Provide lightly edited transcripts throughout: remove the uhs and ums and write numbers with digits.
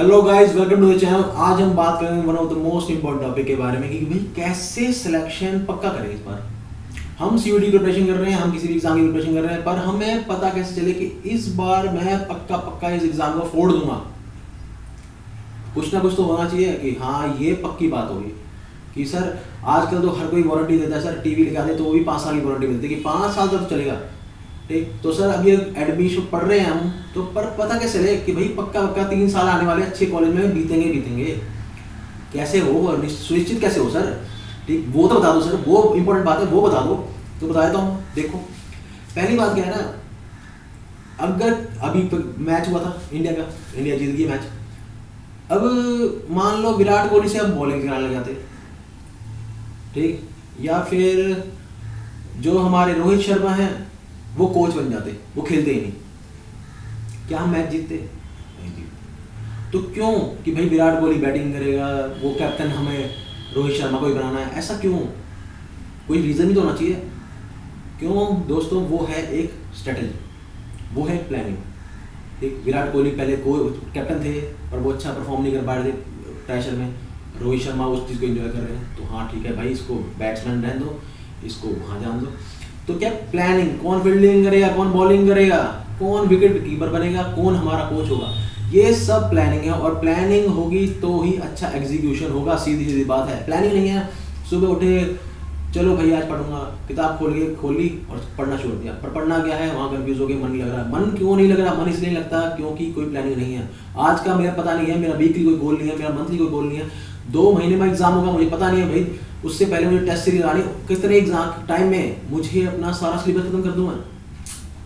Hello guys, welcome to the channel. आज हम बात करेंगे one of the most important topic के बारे में कि भाई कैसे सिलेक्शन पक्का करें। इस बार हम सीयूटी की प्रिपरेशन कर रहे हैं, हम किसी भी एग्जाम की प्रिपरेशन कर रहे हैं, पर हमें पता कैसे चले कि इस बार मैं पक्का इस एग्जाम को फोड़ दूंगा। कुछ ना कुछ तो होना चाहिए कि हाँ ये पक्की बात होगी कि सर आजकल तो हर कोई वारंटी देता है। सर टीवी लेके आते तो वो भी 5 साल की वारंटी मिलती है कि 5 साल तक चलेगा। ठीक, तो सर अब ये एडमिशन पढ़ रहे हैं हम, तो पर पता कैसे चले कि भाई पक्का 3 साल आने वाले अच्छे कॉलेज में बीतेंगे। कैसे हो, सुनिश्चित कैसे हो सर? ठीक, वो तो बता दो सर, वो इंपॉर्टेंट बात है, वो बता दो। तो बता देता हूँ। देखो, पहली बात क्या है ना, अगर अभी मैच हुआ था इंडिया का, इंडिया जीत गई मैच। अब मान लो विराट कोहली से अब बॉलिंग कराने लग जाते, ठीक, या फिर जो हमारे रोहित शर्मा हैं वो कोच बन जाते, वो खेलते ही नहीं, क्या हम मैच जीतते? नहीं जीतते। तो क्यों कि भाई विराट कोहली बैटिंग करेगा, वो कैप्टन, हमें रोहित शर्मा को ही बनाना है, ऐसा क्यों? कोई रीज़न भी तो होना चाहिए। क्यों दोस्तों? वो है एक स्ट्रेटजी, वो है एक प्लानिंग। एक विराट कोहली पहले कैप्टन थे पर वो अच्छा परफॉर्म नहीं कर पा रहे थे प्रेशर में। रोहित शर्मा उस चीज़ को एंजॉय कर रहे हैं, तो हाँ ठीक है भाई, इसको बैट्समैन रहने दो, इसको वहाँ जान दो। तो क्या प्लानिंग, कौन फील्डिंग करेगा, कौन बॉलिंग करेगा, कौन विकेट कीपर बनेगा, कौन हमारा कोच होगा, ये सब प्लानिंग है। और प्लानिंग होगी तो ही अच्छा एग्जीक्यूशन होगा। सीधी बात है। प्लानिंग नहीं है, सुबह उठे चलो भाई आज पढ़ूंगा, किताब खोल ली और पढ़ना शुरू किया, पर पढ़ना क्या है, वहाँ कंफ्यूज हो गए, मन नहीं लग रहा। मन क्यों नहीं लग रहा? मन इसलिए नहीं लगता क्योंकि कोई प्लानिंग नहीं है। आज का मेरा पता नहीं है, मेरा वीकली कोई गोल नहीं है, मेरा मंथली कोई गोल नहीं है, 2 महीने में एग्जाम होगा, मुझे पता नहीं है भाई। उससे पहले मुझे टेस्ट सीरीज आनी, कितने एग्जाम टाइम में मुझे अपना सारा सिलेबस खत्म कर दूँ मैं,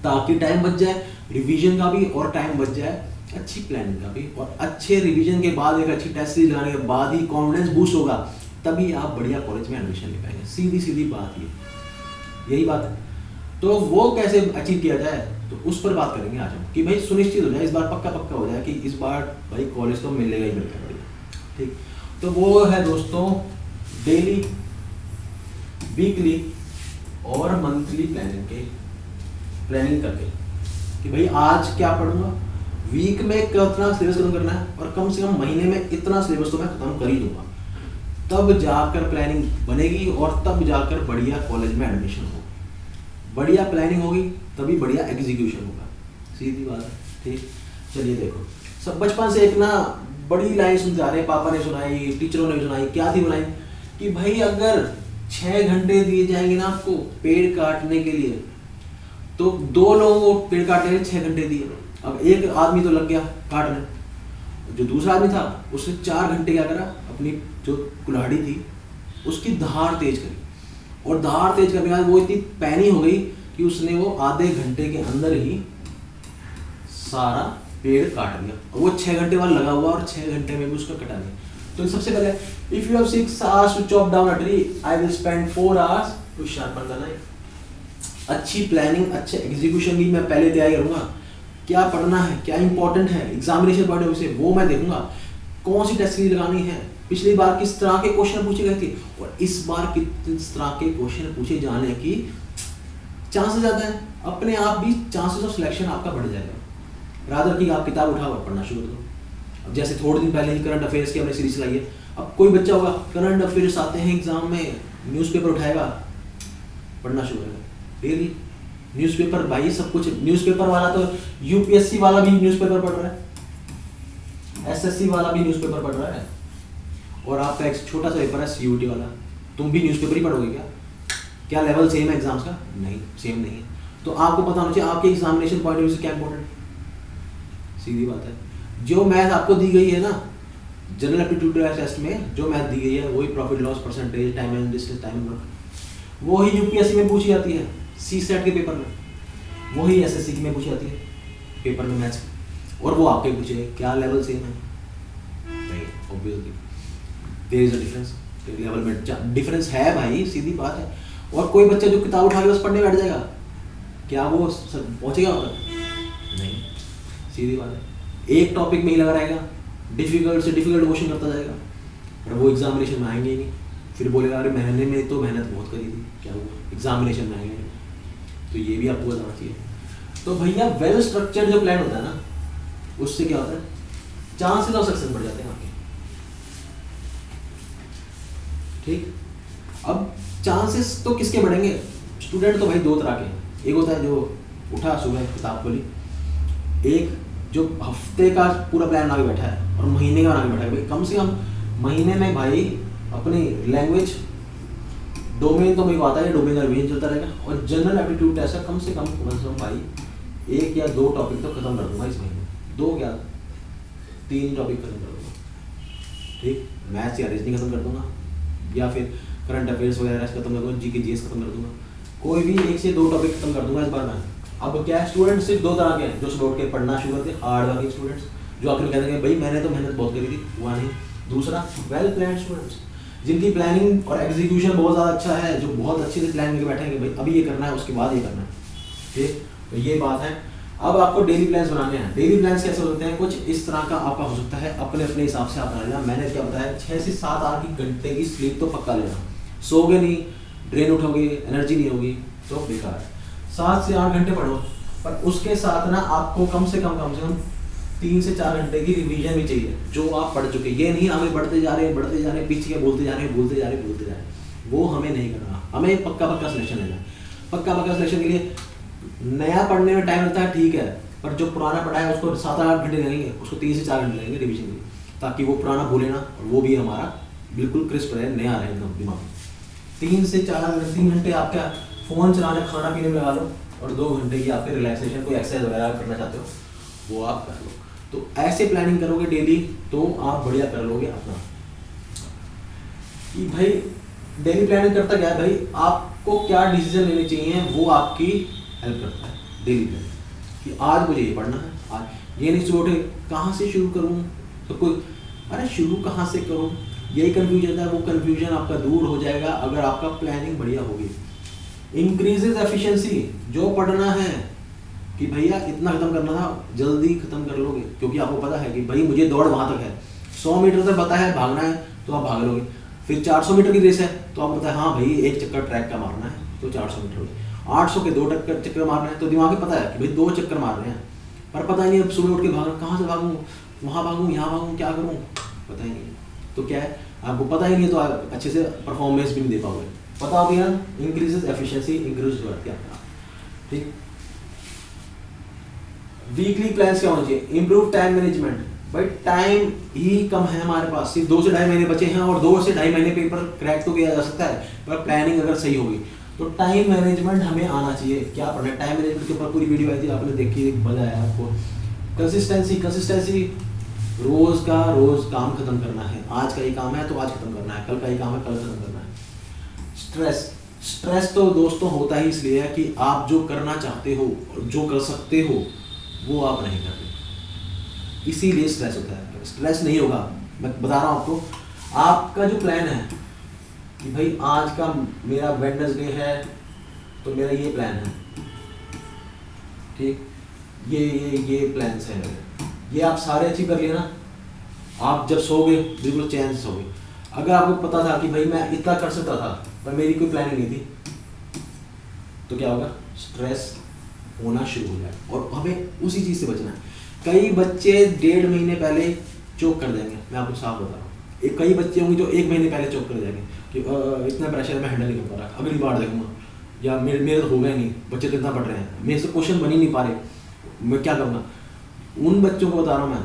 ताकि टाइम बच जाए रिवीजन का भी और टाइम बच जाए अच्छी प्लानिंग का भी। और अच्छे रिवीजन के बाद एक अच्छी टेस्ट सीरीज लगाने के बाद ही कॉन्फिडेंस बूस्ट होगा, तभी आप बढ़िया कॉलेज में एडमिशन ले पाएंगे। सीधी बात यही बात है। तो वो कैसे अचीव किया जाए, तो उस पर बात करेंगे आज हम कि भाई सुनिश्चित हो जाए, इस बार पक्का हो जाए कि इस बार भाई कॉलेज तो मिलेगा ही मिलेगा बढ़िया। ठीक, तो वो है दोस्तों डेली, वीकली और मंथली प्लानिंग करके कि भाई आज क्या पढ़ूंगा, वीक में कितना सिलेबस खत्म करना है, और कम से कम महीने में इतना सिलेबस तो मैं खत्म कर ही दूंगा। तब जाकर प्लानिंग बनेगी और तब जाकर बढ़िया कॉलेज में एडमिशन होगा। बढ़िया प्लानिंग होगी तभी बढ़िया एग्जीक्यूशन होगा। सीधी बात है। ठीक, चलिए देखो, सब बचपन से एक ना बड़ी लाइन सुनते आ रहे हैं, पापा ने सुनाई, टीचरों ने भी सुनाई, क्या थी बनाई कि भाई अगर 6 घंटे दिए जाएंगे ना आपको पेड़ काटने के लिए, तो 2 लोगों को पेड़ काटने के 6 घंटे दिए। अब एक आदमी तो लग गया काटने, जो दूसरा आदमी था उसने 4 घंटे क्या करा, अपनी जो कुल्हाड़ी थी उसकी धार तेज करी, और धार तेज करने के बाद वो इतनी पैनी हो गई कि उसने वो आधे घंटे के अंदर ही सारा पेड़ काट दिया। और वो 6 घंटे बाद लगा हुआ और 6 घंटे में भी उसका कटा दिया। तो सबसे पहले if you have 6 hours to chop down a tree, I will spend 4 hours to sharpen the knife। अच्छी प्लानिंग, अच्छे एग्जीक्यूशन की मैं पहले तैयारी करूंगा। क्या पढ़ना है, क्या इंपॉर्टेंट है एग्जामिनेशन पॉइंट ऑफ व्यू से, वो मैं देखूंगा। कौन सी टेस्ट सीरीज लगानी है, पिछली बार किस तरह के क्वेश्चन पूछे गए थे, और इस बार किस तरह के क्वेश्चन पूछे जाने की चांसेस ज़्यादा है। अपने आप भी चांसेस ऑफ सिलेक्शन आपका बढ़ जाएगा। रादर की आप किताब उठाओ और पढ़ना शुरू करो। अब जैसे थोड़े दिन पहले ही करंट अफेयर्स की हमने सीरीज चलाई है। अब कोई बच्चा होगा, करंट अफेयर्स आते हैं एग्जाम में, न्यूज़पेपर उठाएगा, पढ़ना शुरू करेगा। रियली न्यूज़पेपर भाई सब कुछ, न्यूज़पेपर वाला तो यूपीएससी वाला भी न्यूज़पेपर पढ़ रहा है, एसएससी वाला भी न्यूज़पेपर पढ़ रहा है, और आपका एक छोटा सा पेपर है सीयूटी वाला, तुम भी न्यूज़पेपर ही पढ़ोगे क्या? क्या लेवल सेम है एग्जाम्स का? नहीं, सेम नहीं है। तो आपको पता होना चाहिए आपके एग्जामिनेशन पॉइंट ऑफ व्यू से क्या इंपॉर्टेंट। सीधी बात है। जो मैथ आपको दी गई है ना जनरल एप्टीट्यूड टेस्ट में, जो मैथ दी गई है वही profit loss percentage, time and distance, time work, वही यूपीएससी में पूछी जाती है, सीसेट के पेपर में, वही एसएससी में पूछी जाती है पेपर में मैथ्स, और वो आपके पूछे क्या लेवल सेम है? नहीं, obviously there is a difference. Level में डिफरेंस है भाई, सीधी बात है। और कोई बच्चा जो किताब उठा के बस पढ़ने बैठ जाएगा, क्या वो पहुंचेगा वहाँ तक? नहीं, सीधी बात है। एक टॉपिक में ही लगा रहेगा, डिफिकल्ट से डिफिकल्ट क्वेश्चन करता जाएगा, और वो एग्जामिनेशन में आएंगे ही नहीं। फिर बोलेगा अरे महीने में तो मेहनत बहुत करी थी, क्या हुआ, एग्जामिनेशन में आएंगे नहीं। तो ये भी आपको बताना चाहिए। तो भैया वेल स्ट्रक्चर्ड जो प्लान होता है ना, उससे क्या होता है, चांसेस ऑफ सक्सेस बढ़ जाते हैं आपके। ठीक, अब चांसेस तो किसके बढ़ेंगे? स्टूडेंट तो भाई दो तरह के हैं, एक होता है जो उठा सुबह किताब खोली, एक जो हफ्ते का पूरा प्लान बना के बैठा है और महीने का बना के बैठा है। भाई कम से कम महीने में भाई अपनी लैंग्वेज डोमेन तो मेरे को आता है, डोमेन का रिवीजन चलता रहेगा, और जनरल एप्टीट्यूड टेस्ट का कम से कम भाई 1 या 2 टॉपिक तो खत्म कर दूंगा इस महीने, 2 क्या 3 टॉपिक खत्म कर दूंगा। ठीक, मैथ्स या रीजनिंग खत्म कर दूंगा, या फिर करंट अफेयर्स वगैरह खत्म कर दूंगा, जीके जीएस खत्म कर दूंगा, कोई भी 1 से 2 टॉपिक खत्म कर दूंगा इस बार मैं। अब क्या है, स्टूडेंट सिर्फ 2 तरह के हैं, जो सुबह उठ के पढ़ना शुरू करते हैं, हार्ड वर्किंग स्टूडेंट्स जो आखिर में कहते हैं भाई मैंने तो मेहनत बहुत करी थी, हुआ नहीं। दूसरा वेल प्लान्ड स्टूडेंट्स जिनकी प्लानिंग और एग्जीक्यूशन बहुत ज़्यादा अच्छा है, जो बहुत अच्छे से प्लान करके बैठेंगे भाई अभी ये करना है उसके बाद ये करना है। ठीक, तो ये बात है। अब आपको डेली प्लान्स बनाने हैं। डेली प्लान्स कैसे होते हैं? कुछ इस तरह का आपका हो सकता है, अपने अपने हिसाब से आप बना लेना। मैंने क्या बताया, 6 से 7 आठ घंटे की स्लीप तो पक्का लेना। सोगे नहीं, ड्रेन उठोगे, एनर्जी नहीं होगी तो बेकार है। 7 से 8 घंटे पढ़ो, पर उसके साथ ना आपको कम से कम 3 से 4 घंटे की रिवीजन भी चाहिए, जो आप पढ़ चुके। ये नहीं आगे बढ़ते जा रहे हैं पीछे बोलते जा रहे हैं, वो हमें नहीं करना। हमें पक्का सिलेक्शन लेना है। पक्का सिलेक्शन के लिए नया पढ़ने में टाइम लगता है, ठीक है, पर जो पुराना पढ़ा है उसको 7-8 घंटे लगेंगे, उसको 3 से 4 घंटे लगेंगे रिवीजन के लिए, ताकि वो पुराना भूले ना और वो भी हमारा बिल्कुल क्रिस्प रहे, नया रहे एकदम दिमाग में। 3 घंटे आप क्या फ़ोन चलाने खाना पीने में लगा लो, और 2 घंटे की आपके रिलैक्सेशन, कोई एक्सरसाइज वगैरह करना चाहते हो वो आप कर लो। तो ऐसे प्लानिंग करोगे डेली तो आप बढ़िया कर लोगे अपना। कि भाई डेली प्लानिंग करता क्या है भाई, आपको क्या डिसीजन लेने चाहिए वो आपकी हेल्प करता है डेली प्लानिंग। कि आज मुझे ये पढ़ना है, आज ये नहीं सुबह उठे कहाँ से शुरू करूँ, तो कोई अरे शुरू कहाँ से करूँ, यही कन्फ्यूजन है। वो कन्फ्यूजन आपका दूर हो जाएगा अगर आपका प्लानिंग बढ़िया होगी। इंक्रीजेज एफिशिएंसी, जो पढ़ना है कि भैया इतना खत्म करना था, जल्दी खत्म कर लोगे, क्योंकि आपको पता है कि भाई मुझे दौड़ वहाँ तक है, 100 मीटर तक पता है भागना है तो आप भाग लोगे। फिर 400 मीटर की रेस है तो आपको पता है हाँ भाई 1 चक्कर ट्रैक का मारना है तो 400 मीटर हो गए। 800 के 2 चक्कर मारना है तो दिमाग में पता है कि भाई 2 चक्कर मार रहे हैं, पर पता ही नहीं अब सुबह उठ के भागना, कहाँ से भागूँ, वहाँ भागूँ, यहाँ भागूँ, क्या करूँ, पता ही नहीं। तो क्या है, आपको पता ही नहीं है तो आप अच्छे से परफॉर्मेंस भी नहीं दे पाओगे। पता हो गया, इंक्रीजेज एफिशिएंसी, इंक्रीज वर्क आपका। ठीक, वीकली प्लान्स क्या होना चाहिए? Improve time management. भाई टाइम ही कम है हमारे पास, सिर्फ 2 से ढाई महीने बचे हैं, और 2 से ढाई महीने पेपर क्रैक तो किया जा सकता है, पर प्लानिंग अगर सही होगी तो टाइम मैनेजमेंट हमें आना चाहिए। क्या पढ़ना है, टाइम मैनेजमेंट के ऊपर पूरी वीडियो आई थी, आपने देखी, मजा आया आपको। कंसिस्टेंसी, रोज का रोज काम खत्म करना है। आज का ये काम है तो आज खत्म करना है, कल का ये काम है कल खत्म करना है। स्ट्रेस तो दोस्तों होता ही इसलिए है कि आप जो करना चाहते हो और जो कर सकते हो वो आप नहीं करते, इसीलिए स्ट्रेस होता है। स्ट्रेस नहीं होगा, मैं बता रहा हूँ आपको, आपका जो प्लान है कि भाई आज का मेरा वेडनेसडे है तो मेरा ये प्लान है, ठीक, ये प्लान्स हैं मेरे, ये आप सारे अचीव कर लिए ना, आप जब सोओगे बिल्कुल चैन से सोओगे। अगर आपको पता था कि भाई मैं इतना कर सकता था पर मेरी कोई प्लानिंग नहीं थी, तो क्या होगा, स्ट्रेस होना शुरू हो जाएगा, और हमें उसी चीज़ से बचना है। कई बच्चे 1.5 महीने पहले चोक कर देंगे, मैं आपको साफ बता रहा हूँ। कई बच्चे होंगे जो 1 महीने पहले चोक कर देंगे कि इतना प्रेशर मैं हैंडल नहीं कर पा रहा, अगली बार देखूंगा, या मेरे तो हो गया नहीं, बच्चे तो इतना पढ़ रहे हैं, मेरे से क्वेश्चन बन ही नहीं पा रहे, मैं क्या करूँगा। उन बच्चों को बता रहा हूँ मैं,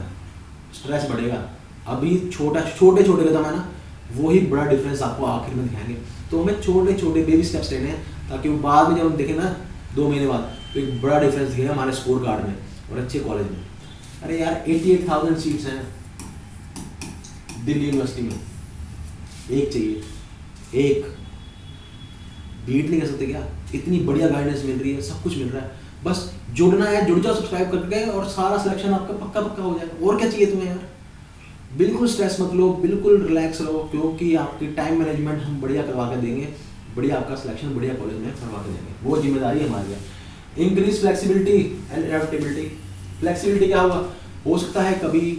स्ट्रेस बढ़ेगा। अभी छोटे कदम है ना, वही बड़ा डिफरेंस आपको आखिर में दिखाएंगे। तो हमें छोटे बेबी स्टेप्स लेने हैं, ताकि वो बाद में जब हम देखें ना 2 महीने बाद, तो एक बड़ा डिफरेंस दिखेगा हमारे स्कोर कार्ड में और अच्छे कॉलेज में। अरे यार 88,000 सीट्स हैं दिल्ली यूनिवर्सिटी में, एक चाहिए, एक बीट नहीं कर सकते क्या? इतनी बढ़िया गाइडेंस मिल रही है, सब कुछ मिल रहा है, बस जुड़ना है, जुड़ जाओ सब्सक्राइब करके, और सारा सिलेक्शन आपका पक्का हो जाएगा। और क्या चाहिए तुम्हें यार? बिल्कुल स्ट्रेस मत लो, बिल्कुल रिलैक्स रहो, क्योंकि आपकी टाइम मैनेजमेंट हम बढ़िया करवा के देंगे, बढ़िया आपका सिलेक्शन बढ़िया कॉलेज में करवा के देंगे, वो जिम्मेदारी हमारी है। Increase flexibility and adaptability. Flexibility क्या होगा, हो सकता है कभी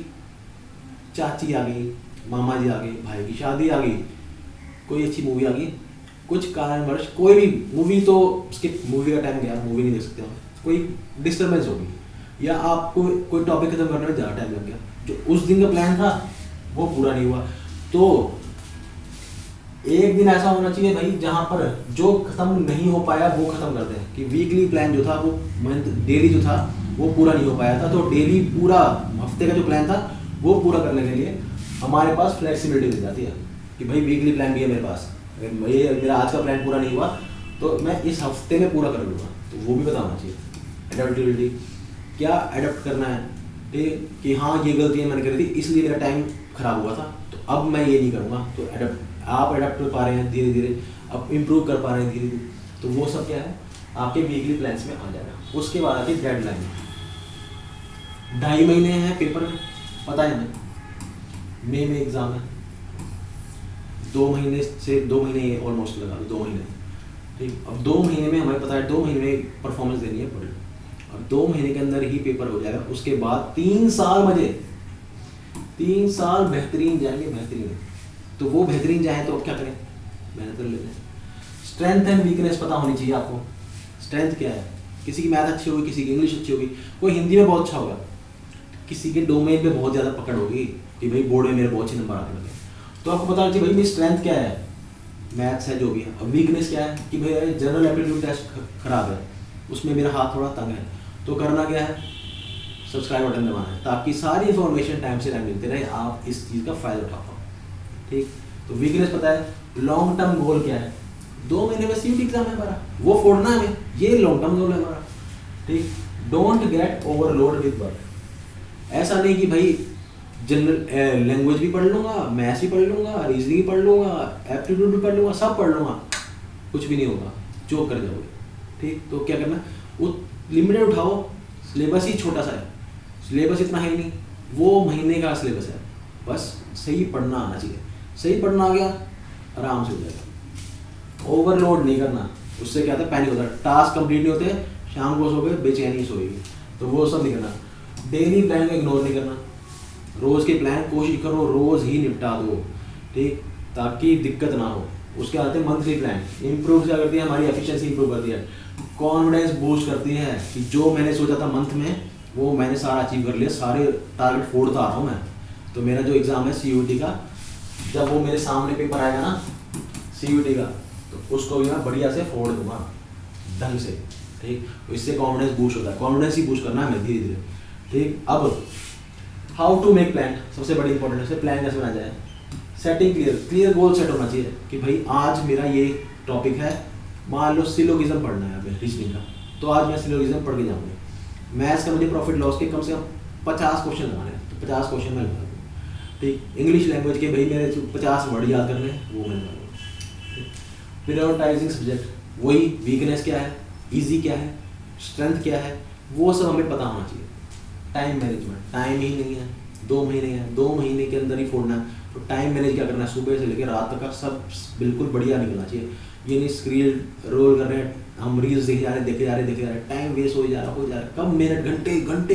चाची आ गई, मामा जी आ गए, भाई की शादी आ गई, कोई अच्छी मूवी आ गई, कुछ कारणवश कोई भी मूवी तो स्किप, मूवी का टाइम गया, मूवी नहीं देख सकते हम, कोई डिस्टर्बेंस होगी, या आपको कोई टॉपिक खत्म करने में ज़्यादा टाइम लग गया, जो उस दिन का प्लान था वो पूरा नहीं हुआ। तो एक दिन ऐसा होना चाहिए भाई जहाँ पर जो खत्म नहीं हो पाया वो खत्म कर दें, कि वीकली प्लान जो था वो डेली जो था वो पूरा नहीं हो पाया था, तो डेली पूरा हफ्ते का जो प्लान था वो पूरा करने के लिए हमारे पास फ्लेक्सिबिलिटी मिल जाती है कि भाई वीकली प्लान भी है मेरे पास, अगर ये मेरा आज का प्लान पूरा नहीं हुआ तो मैं इस हफ्ते में पूरा कर लूँगा। तो वो भी पता होना चाहिए। एडेप्टेबिलिटी, क्या एडेप्ट करना है, ठीक, कि हाँ ये गलतियाँ मैंने करी थी इसलिए मेरा टाइम खराब हुआ था, तो अब मैं ये नहीं करूँगा। तो आप एडेप्ट कर पा रहे हैं धीरे धीरे, अब इम्प्रूव कर पा रहे हैं धीरे धीरे, तो वो सब क्या है आपके वीकली प्लान्स में आ जाएगा। उसके बाद आती डेडलाइन। 2.5 महीने हैं पेपर में, पता है हमें मई में एग्ज़ाम है, 2 महीने से 2 महीने ऑलमोस्ट लगा लो, 2 महीने, ठीक। अब 2 महीने में हमें पता है 2 महीने में परफॉर्मेंस देनी है पढ़, अब 2 महीने के अंदर ही पेपर हो जाएगा। उसके बाद 3 साल मजे, 3 साल बेहतरीन जाएंगे, बेहतरीन। तो वो बेहतरीन जाए तो अब क्या करें, मेहनत कर लेते हैं। स्ट्रेंथ एंड वीकनेस पता होनी चाहिए आपको। स्ट्रेंथ क्या है, किसी की मैथ अच्छी होगी, किसी की इंग्लिश अच्छी होगी, कोई हिंदी में बहुत अच्छा होगा, किसी के डोमेन पे बहुत ज़्यादा पकड़ होगी कि भाई बोर्ड में मेरे बहुत अच्छे नंबर आने लगे, तो आपको पता चाहिए भाई मेरी स्ट्रेंथ क्या है, मैथ्स है जो भी है। अब वीकनेस क्या है कि भाई जनरल एप्टीट्यूड टेस्ट खराब है, उसमें मेरा हाथ थोड़ा तंग है, तो करना क्या है, सब्सक्राइब बटन दबाना है ताकि सारी इन्फॉर्मेशन टाइम से टाइम मिलते रहे, आप इस चीज़ का फ़ायदा उठा पाओ, ठीक। तो वीकनेस पता है। लॉन्ग टर्म गोल क्या है, 2 महीने में सीयूटी एग्जाम है हमारा, वो फोड़ना है हमें, ये लॉन्ग टर्म गोल है हमारा, ठीक। Don't get overload with work. ऐसा नहीं कि भाई जनरल लैंग्वेज भी पढ़ लूँगा, मैथ्स भी पढ़ लूँगा, रीजनिंग भी पढ़ लूँगा, एप्टीट्यूड भी पढ़ लूँगा, सब पढ़ लूँगा, कुछ भी नहीं होगा, चोक कर जाओगे, ठीक। तो क्या करना, वो लिमिटेड उठाओ, सिलेबस ही छोटा सा है, सिलेबस इतना है ही नहीं, वो महीने का सिलेबस है, बस सही पढ़ना आना चाहिए, सही पढ़ना आ गया आराम से हो जाएगा। ओवरलोड नहीं करना, उससे क्या होता है, पैनिक होता है, टास्क कंप्लीट नहीं होते, शाम को सो गए बेचैनी सोएगी, तो वो सब नहीं करना। डेली प्लान को इग्नोर नहीं करना, रोज़ के प्लान कोशिश करो रोज़ ही निपटा दो, ठीक, ताकि दिक्कत ना हो। उसके आते हैं मंथली प्लान। इंप्रूव क्या करती है, हमारी एफिशिएंसी इंप्रूव करती है, कॉन्फिडेंस बूस्ट करती है कि जो मैंने सोचा था मंथ में वो मैंने सारा अचीव कर लिया, सारे टारगेट फोड़ता आ रहा हूँ मैं। तो मेरा जो एग्ज़ाम है सीयूटी का, जब वो मेरे सामने पेपर आएगा ना सीयूटी का, तो उसको भी मैं बढ़िया से फोड़ दूंगा ढंग से, ठीक। तो इससे कॉन्फिडेंस बूस्ट होता है, कॉन्फिडेंस ही बूस्ट करना है हमें धीरे धीरे, ठीक। अब हाउ टू मेक प्लान, सबसे बड़ी इंपॉर्टेंट है, प्लान कैसे बना जाए। सेटिंग क्लियर गोल सेट होना चाहिए कि भाई आज मेरा ये टॉपिक है, मान लो सिलोगिज्म पढ़ना है हमें रीजनिंग का, तो आज मैं सिलोगिज्म पढ़ के जाऊँगा। मैथ्स का मुझे प्रॉफिट लॉस के कम से कम 50 क्वेश्चन लगाने हैं, तो 50 क्वेश्चन मैं लगा दूँ, ठीक। इंग्लिश लैंग्वेज के भाई मेरे 50 वर्ड याद करने हैं, वो मैं लगा दूँ। प्रायोरिटाइजिंग सब्जेक्ट, वही वीकनेस क्या है, ईजी क्या है, स्ट्रेंथ क्या है, वो सब हमें पता होना चाहिए। टाइम मैनेजमेंट, टाइम ही नहीं है, 2 महीने हैं, 2 महीने के अंदर ही फोड़ना है, तो टाइम मैनेज क्या करना है, सुबह से लेकर रात तक का सब बिल्कुल बढ़िया निकलना चाहिए। ये नहीं स्क्रीन रोल कर रहे हैं, हम रील्स देखे जा रहे हैं, टाइम वेस्ट हो जा रहा है, कब मिनट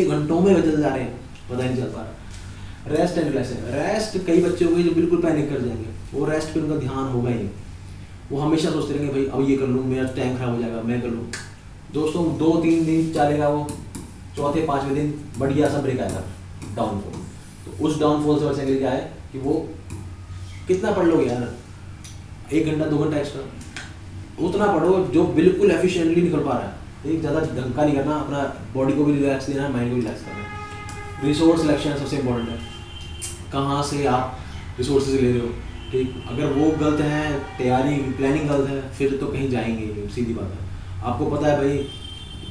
घंटों में बदल जा रहे हैं, पता ही नहीं चल पा रहा। रेस्ट एंड रिलैक्सेशन, रेस्ट कई बच्चे हो गए जो बिल्कुल पैनिक कर जाएंगे, वो रेस्ट पे उनका ध्यान होगा ही नहीं, वो हमेशा सोचते रहेंगे भाई अब ये कर लूँ, मेरा टाइम खराब हो जाएगा, मैं कर लूँ। दोस्तों 2-3 दिन चलेगा, वो चौथे 5वें दिन बढ़िया सा ब्रेक आएगा, डाउनफॉल। तो उस डाउनफॉल से बचने के लिए क्या है कि वो कितना पढ़ लोगे यार, 1 घंटा 2 घंटा एक्स्ट्रा, उतना पढ़ो जो बिल्कुल एफिशिएंटली निकल पा रहा है, एक ज़्यादा ढंग का नहीं करना, अपना बॉडी को भी रिलैक्स देना है, माइंड को रिलैक्स करना है। रिसोर्स सिलेक्शन सबसे इम्पोर्टेंट है, कहाँ से आप रिसोर्सेज ले रहे हो, ठीक। अगर वो गलत है, तैयारी प्लानिंग गलत है, फिर तो कहीं जाएंगे नहीं, सीधी बात है। आपको पता है भाई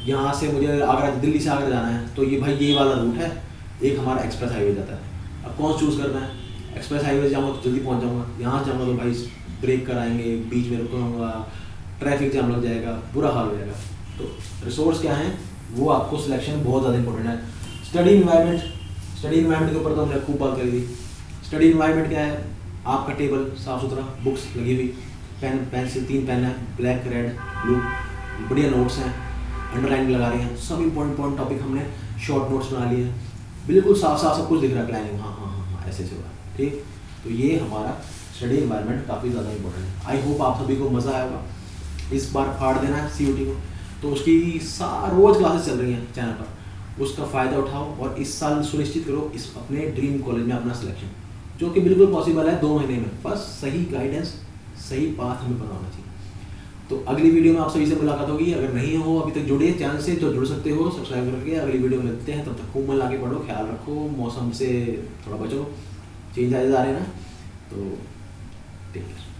यहाँ से मुझे आगरा, दिल्ली से आगरा जाना है, तो ये भाई ये वाला रूट है, एक हमारा एक्सप्रेस हाईवे जाता है, अब कौन चूज़ करना है, एक्सप्रेस हाईवे जाऊँगा तो जल्दी पहुँच जाऊँगा, यहाँ जाऊँगा तो भाई ब्रेक कराएंगे, बीच में रुकूँगा, ट्रैफिक जाम लग जाएगा, बुरा हाल हो जाएगा। तो रिसोर्स क्या है, वो आपको सिलेक्शन बहुत ज़्यादा इंपॉर्टेंट है। स्टडी इन्वायरमेंट के ऊपर तो हमने खूब बात करी थी। स्टडी इन्वायरमेंट क्या है, आपका टेबल साफ़ सुथरा, बुक्स लगी हुई, पेन पेंसिल 3 पेन है, ब्लैक रेड ब्लू, बढ़िया नोट्स हैं, अंडरलाइन लगा रहे हैं, सब इंपॉर्टेंट टॉपिक हमने शॉर्ट नोट्स बना लिए हैं, बिल्कुल साफ सब कुछ दिख रहा है, प्लानिंग हाँ ऐसे हो रहा है, ठीक। तो ये हमारा स्टडी इन्वायरमेंट काफ़ी ज़्यादा इंपॉर्टेंट है। आई होप आप सभी को मज़ा आया होगा, इस बार फाड़ देना है सीयूटी को। तो उसकी रोज़ क्लासेस चल रही हैं चैनल पर, उसका फ़ायदा उठाओ और इस साल सुनिश्चित करो इस अपने ड्रीम कॉलेज में अपना सिलेक्शन, जो कि बिल्कुल पॉसिबल है 2 महीने में। बस सही गाइडेंस, सही पाथ हमें पता होना चाहिए। तो अगली वीडियो में आप सभी से मुलाकात होगी। अगर नहीं हो अभी तक जुड़े चैनल से तो जुड़ सकते हो सब्सक्राइब करके। अगली वीडियो में मिलते हैं, तब तक खूब मन ला के पढ़ो, ख्याल रखो, मौसम से थोड़ा बचो, चेंज आ रहे हैं ना, तो टेक केयर।